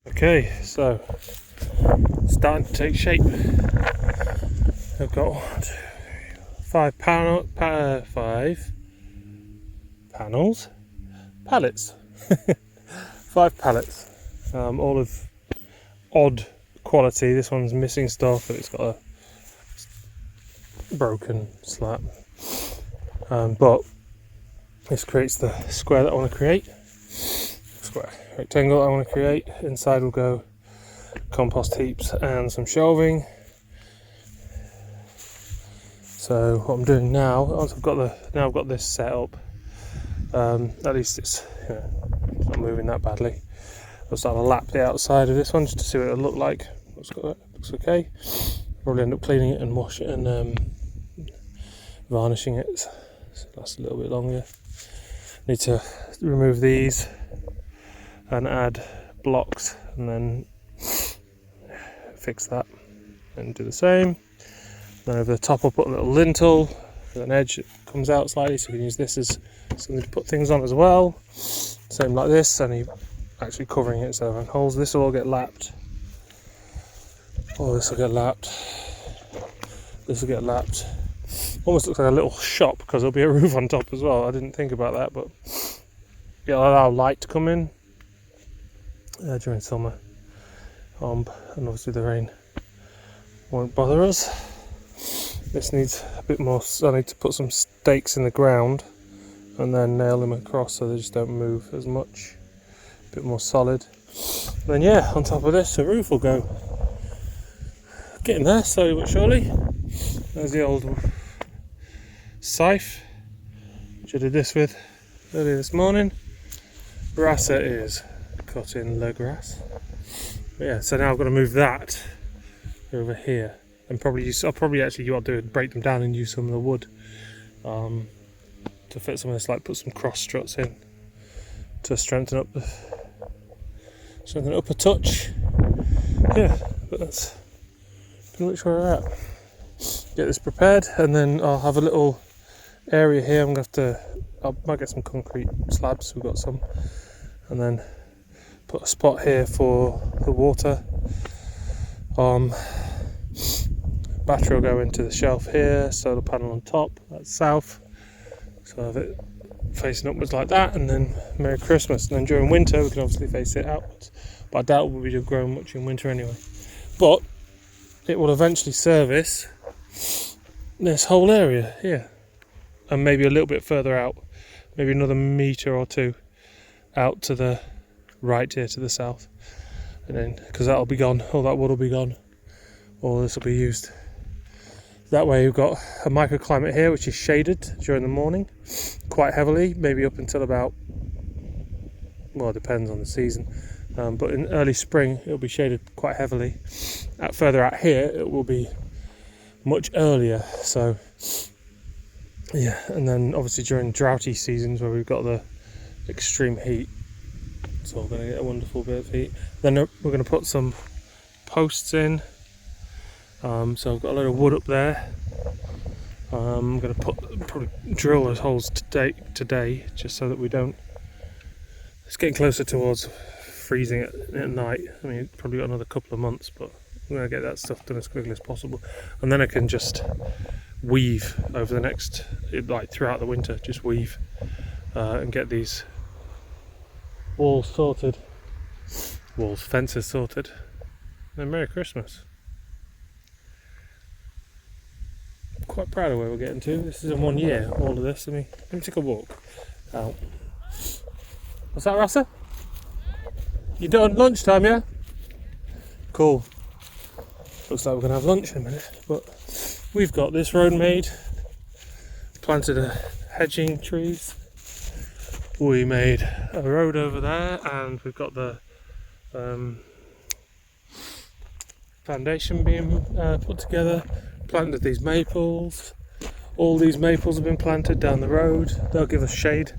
Okay, so starting to take shape. I've got 5 panels, pallets, 5 pallets, all of odd quality. This one's missing stuff, and it's got a broken slat, but this creates the square that I want to create. Square rectangle I want to create. Inside will go compost heaps and some shelving. So what I'm doing now, once I've got this set up, at least it's not moving that badly. I'll start to lap the outside of this one just to see what it'll look like. Looks okay. Probably end up cleaning it and wash it and varnishing it, so it lasts a little bit longer. Need to remove these and add blocks and then fix that and do the same. Then over the top I'll put a little lintel with an edge that comes out slightly, so you can use this as something to put things on as well. Same like this, only actually covering it instead of having holes. This will all get lapped. Oh, this will get lapped. This will get lapped. Almost looks like a little shop because there'll be a roof on top as well. I didn't think about that, but it'll allow light to come in during summer. And obviously the rain won't bother us. This needs a bit more. I need to put some stakes in the ground and then nail them across so they just don't move as much. A bit more solid. And then yeah, on top of this, the roof will go. Getting there slowly but surely. There's the old scythe, which I did this with earlier this morning. Rasa is cutting the grass. But yeah, so now I've got to move that over here, and I'll probably actually what I'll do is break them down and use some of the wood to fit some of this, like put some cross struts in to strengthen up a touch. Yeah, but that's pretty much where we're at. Get this prepared, and then I'll have a little area here. I might get some concrete slabs, we've got some, and then put a spot here for the water. Battery will go into the shelf here, solar panel on top, that's south, so I have it facing upwards like that, and then Merry Christmas. And then during winter we can obviously face it outwards, but I doubt we'll be growing much in winter anyway. But it will eventually service this whole area here, and maybe a little bit further out, maybe another metre or two out to the right here to the south, and then because that'll be gone, all that wood will be gone, all this will be used. That way we've got a microclimate here which is shaded during the morning quite heavily, maybe up until about, well, it depends on the season, but in early spring it'll be shaded quite heavily. Further out here it will be much earlier, so yeah. And then obviously during droughty seasons where we've got the extreme heat, it's all going to get a wonderful bit of heat. Then we're going to put some posts in. So I've got a load of wood up there. I'm going to probably drill those holes today, just so that we don't. It's getting closer towards freezing at night. I mean, probably got another couple of months, but I'm going to get that stuff done as quickly as possible, and then I can just weave over the next, like throughout the winter, just weave and get these walls sorted, fences sorted, and Merry Christmas. I'm quite proud of where we're getting to. This is in 1 year, all of this. Let me take a walk out. What's that, Rasa? You done lunchtime, yeah? Cool. Looks like we're going to have lunch in a minute, but we've got this road made. Planted a hedging trees. We made a road over there, and we've got the foundation being put together. Planted these maples. All these maples have been planted down the road. They'll give us shade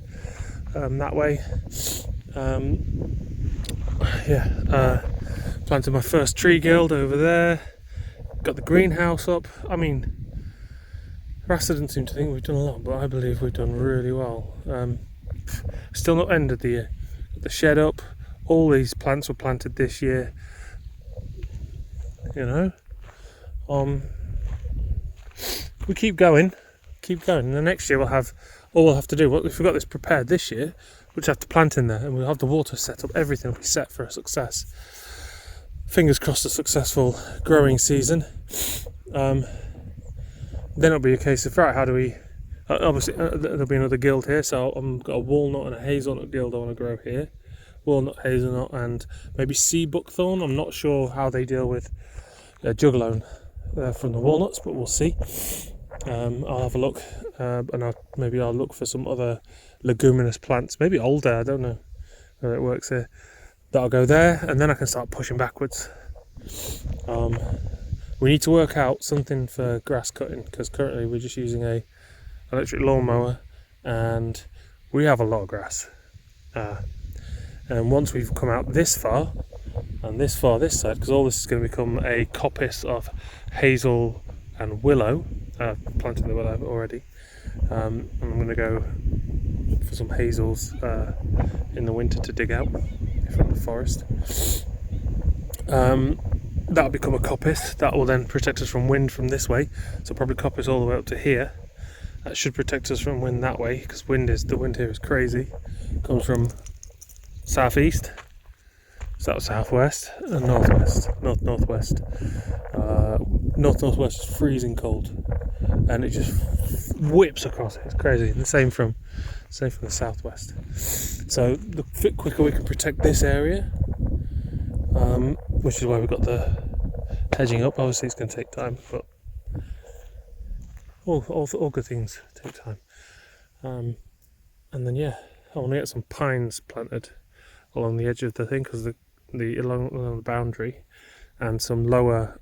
that way. Planted my first tree guild over there. Got the greenhouse up. I mean, Rasta doesn't seem to think we've done a lot, but I believe we've done really well. Still not ended the year. Got the shed up, all these plants were planted this year, you know. We keep going, and the next year we'll have to do, if we've got this prepared this year, we'll just have to plant in there, and we'll have the water set up, everything will be set for a success. Fingers crossed, a successful growing season. Then it'll be a case of, right, how do we, obviously there'll be another guild here, so I've got a walnut and a hazelnut guild I want to grow here. Walnut, hazelnut, and maybe sea buckthorn. I'm not sure how they deal with juggalo from the walnuts, but we'll see. I'll have a look, and I'll look for some other leguminous plants, maybe alder, I don't know whether it works here. That'll go there, and then I can start pushing backwards. We need to work out something for grass cutting, because currently we're just using a electric lawnmower, and we have a lot of grass. And once we've come out this far, and this far this side, because all this is going to become a coppice of hazel and willow. I've planted the willow already. And I'm going to go for some hazels in the winter to dig out from the forest. That'll become a coppice. That will then protect us from wind from this way. So probably coppice all the way up to here. That should protect us from wind that way, because the wind here is crazy. It comes from southeast, southwest, and northwest. Northwest is freezing cold, and it just whips across it. It's crazy. And the same from the southwest. So the quicker we can protect this area, which is why we've got the hedging up. Obviously, it's going to take time, but all good things take time. And then I want to get some pines planted along the edge of the thing, because along the boundary, and some lower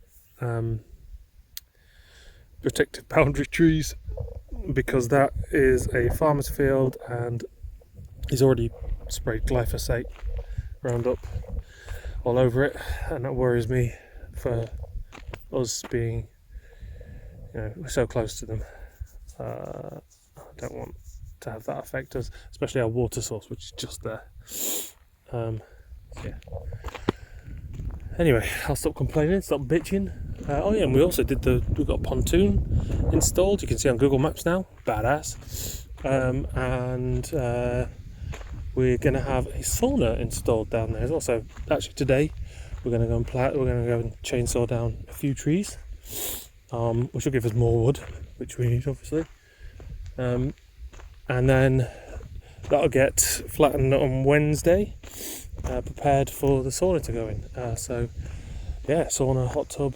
protective boundary trees, because that is a farmer's field and he's already sprayed glyphosate Roundup all over it, and that worries me for us being, we're so close to them. I don't want to have that affect us, especially our water source, which is just there. Anyway, I'll stop complaining, stop bitching. And we also we've got a pontoon installed. You can see on Google Maps now, badass. And we're going to have a sauna installed down there as well. So actually today we're going to go and chainsaw down a few trees, which will give us more wood, which we need obviously. And then that'll get flattened on Wednesday, prepared for the sauna to go in. Sauna, hot tub,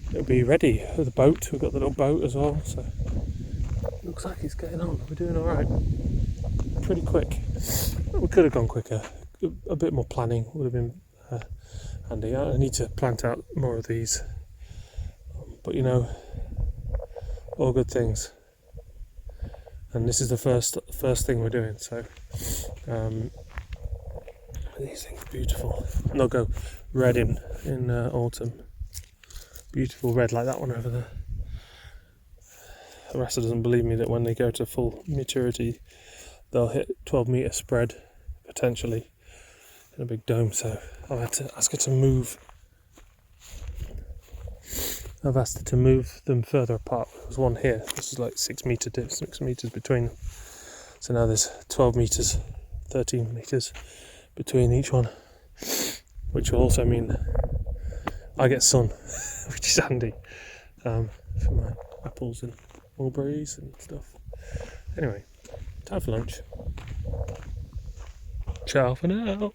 it'll be ready with the boat. We've got the little boat as well, so looks like it's getting on. We're doing alright, pretty quick. We could have gone quicker, a bit more planning would have been handy. I need to plant out more of these, but all good things. And this is the first thing we're doing, so these things are beautiful. And they'll go red in autumn. Beautiful red like that one over there. Rasta doesn't believe me that when they go to full maturity they'll hit 12 metre spread potentially in a big dome, so I've had to ask her to move. I've asked her to move them further apart. There's one here, this is like 6 metres between them. So now there's 12 metres, 13 metres between each one, which will also mean I get sun, which is handy for my apples and mulberries and stuff. Anyway, time for lunch. Ciao for now.